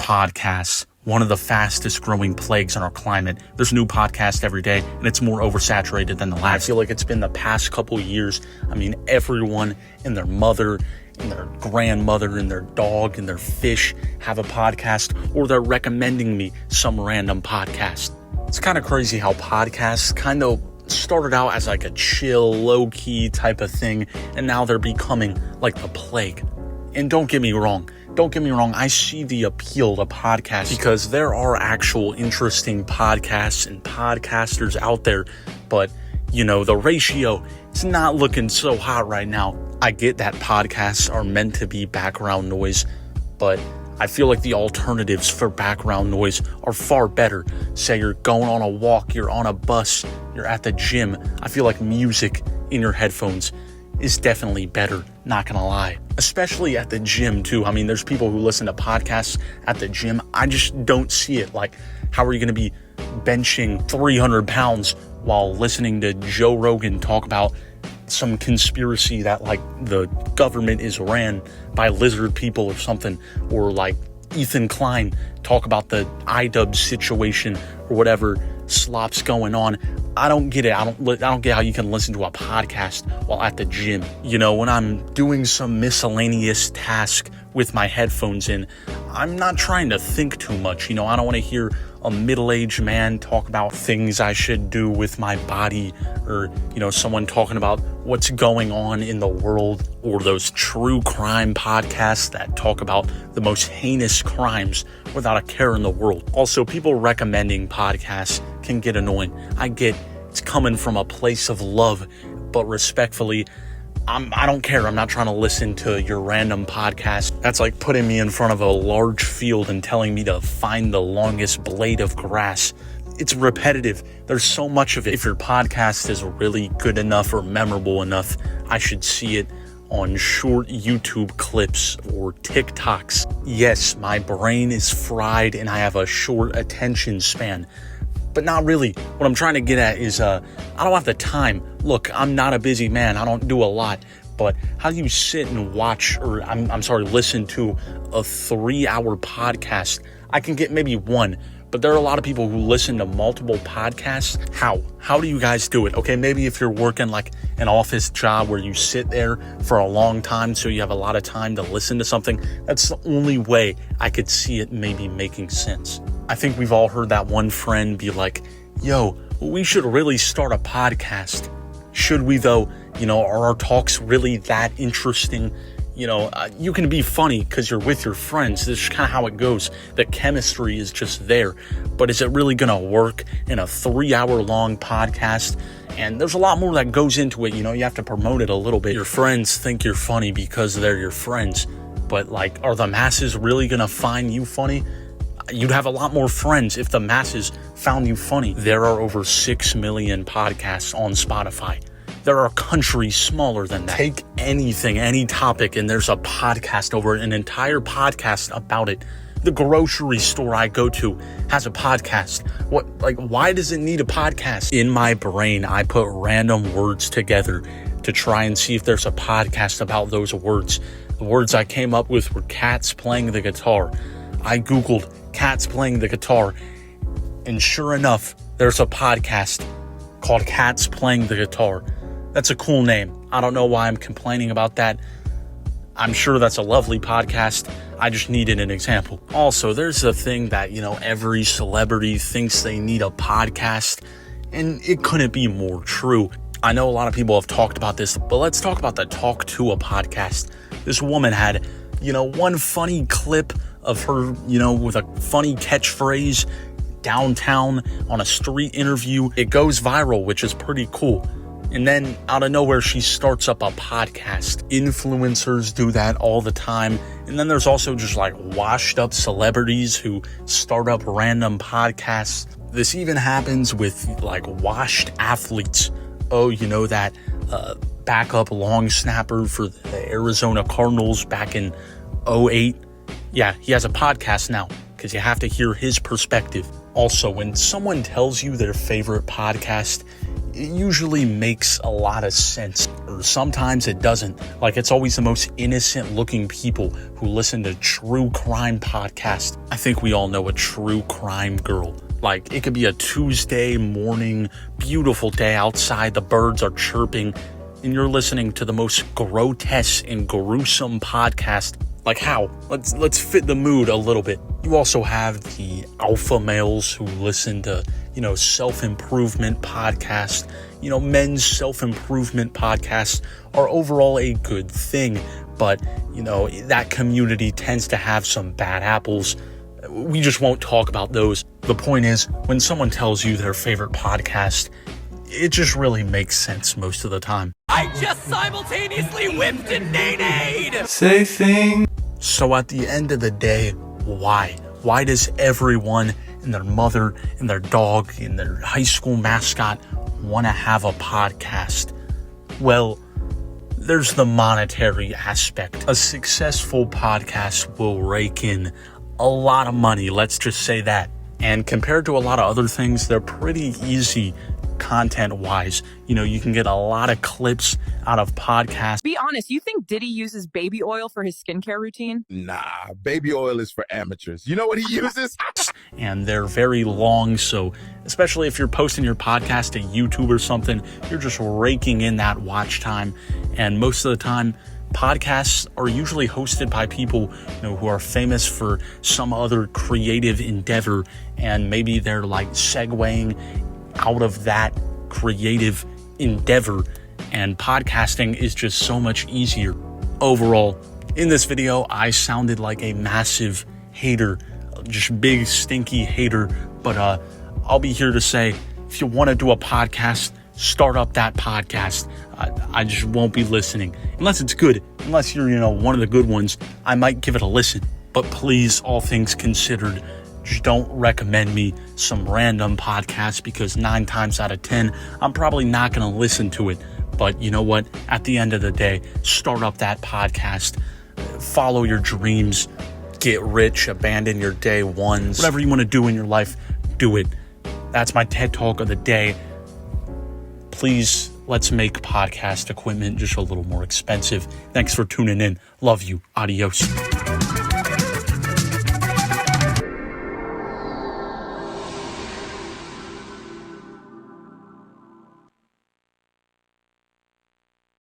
Podcasts, one of the fastest growing plagues in our climate. There's a new podcast every day, and it's more oversaturated than the last. I feel like it's been the past couple years. I mean, everyone and their mother and their grandmother and their dog and their fish have a podcast, or they're recommending me some random podcast. It's kind of crazy how podcasts kind of started out as like a chill, low-key type of thing, and now they're becoming like the plague. And don't get me wrong, I see the appeal to podcasts because there are actual interesting podcasts and podcasters out there, but the ratio is not looking so hot right now. I get that podcasts are meant to be background noise, but I feel like the alternatives for background noise are far better. Say you're going on a walk, you're on a bus, you're at the gym. I feel like music in your headphones is definitely better, not gonna lie. Especially at the gym too. I mean, there's people who listen to podcasts at the gym. I just don't see it. Like, how are you gonna be benching 300 pounds while listening to Joe Rogan talk about some conspiracy that like the government is ran by lizard people or something, or like Ethan Klein talk about the iDub situation or whatever slop's going on. I don't get it. I don't get how you can listen to a podcast while at the gym. When I'm doing some miscellaneous task with my headphones in, I'm not trying to think too much. I don't want to hear a middle-aged man talk about things I should do with my body, or, someone talking about what's going on in the world, or those true crime podcasts that talk about the most heinous crimes without a care in the world. Also, people recommending podcasts can get annoying. I get it's coming from a place of love, but respectfully, I don't care. I'm not trying to listen to your random podcast. That's like putting me in front of a large field and telling me to find the longest blade of grass. It's repetitive. There's so much of it. If your podcast is really good enough or memorable enough, I should see it on short YouTube clips or TikToks. Yes, my brain is fried and I have a short attention span, but not really. What I'm trying to get at is I don't have the time. Look, I'm not a busy man. I don't do a lot. But how do you sit and watch, or listen to a 3-hour podcast? I can get maybe one, but there are a lot of people who listen to multiple podcasts. How do you guys do it? Okay, maybe if you're working like an office job where you sit there for a long time, so you have a lot of time to listen to something, that's the only way I could see it maybe making sense. I think we've all heard that one friend be like, yo, we should really start a podcast. Should we though? Are our talks really that interesting? You can be funny because you're with your friends. This is kind of how it goes. The chemistry is just there. But is it really going to work in a 3-hour long podcast? And there's a lot more that goes into it. You have to promote it a little bit. Your friends think you're funny because they're your friends. But are the masses really going to find you funny? You'd have a lot more friends if the masses found you funny. There are over 6 million podcasts on Spotify. There are countries smaller than that. Take anything, any topic, and there's a podcast over it, an entire podcast about it. The grocery store I go to has a podcast. Why does it need a podcast? In my brain, I put random words together to try and see if there's a podcast about those words. The words I came up with were cats playing the guitar. I Googled cats playing the guitar, and sure enough, there's a podcast called Cats Playing the Guitar. That's a cool name. I don't know why I'm complaining about that. I'm sure that's a lovely podcast. I just needed an example. Also, there's a thing that, every celebrity thinks they need a podcast, and it couldn't be more true. I know a lot of people have talked about this, but let's talk about the Talk to a podcast. This woman had, one funny clip of her, with a funny catchphrase downtown on a street interview. It goes viral, which is pretty cool. And then out of nowhere, she starts up a podcast. Influencers do that all the time. And then there's also just washed up celebrities who start up random podcasts. This even happens with washed athletes. Oh, that backup long snapper for the Arizona Cardinals back in 2008. Yeah, he has a podcast now because you have to hear his perspective. Also, when someone tells you their favorite podcast, it usually makes a lot of sense, or sometimes it doesn't. Like, it's always the most innocent looking people who listen to true crime podcasts. I think we all know a true crime girl. Like, it could be a Tuesday morning, beautiful day outside, the birds are chirping, and you're listening to the most grotesque and gruesome podcast. Like, how? Let's fit the mood a little bit. You also have the alpha males who listen to, self-improvement podcasts. Men's self-improvement podcasts are overall a good thing, but, that community tends to have some bad apples. We just won't talk about those. The point is, when someone tells you their favorite podcast, it just really makes sense most of the time. I just simultaneously whipped and nay-nayed! Say thing. So at the end of the day, why? Why does everyone and their mother and their dog and their high school mascot want to have a podcast? Well, there's the monetary aspect. A successful podcast will rake in a lot of money, let's just say that. And compared to a lot of other things, they're pretty easy content-wise. You can get a lot of clips out of podcasts. Be honest, you think Diddy uses baby oil for his skincare routine? Nah, baby oil is for amateurs. You know what he uses? And they're very long, so especially if you're posting your podcast to YouTube or something, you're just raking in that watch time. And most of the time, podcasts are usually hosted by people who are famous for some other creative endeavor, and maybe they're like segueing out of that creative endeavor, and podcasting is just so much easier. Overall, in this video, I sounded like a massive hater, just big stinky hater, but I'll be here to say, if you want to do a podcast, start up that podcast. I just won't be listening unless it's good. Unless you're one of the good ones, I might give it a listen. But please, all things considered, just don't recommend me some random podcast, because 9 times out of 10, I'm probably not going to listen to it. But you know what? At the end of the day, start up that podcast, follow your dreams, get rich, abandon your day ones. Whatever you want to do in your life, do it. That's my TED Talk of the day. Please, let's make podcast equipment just a little more expensive. Thanks for tuning in. Love you. Adios.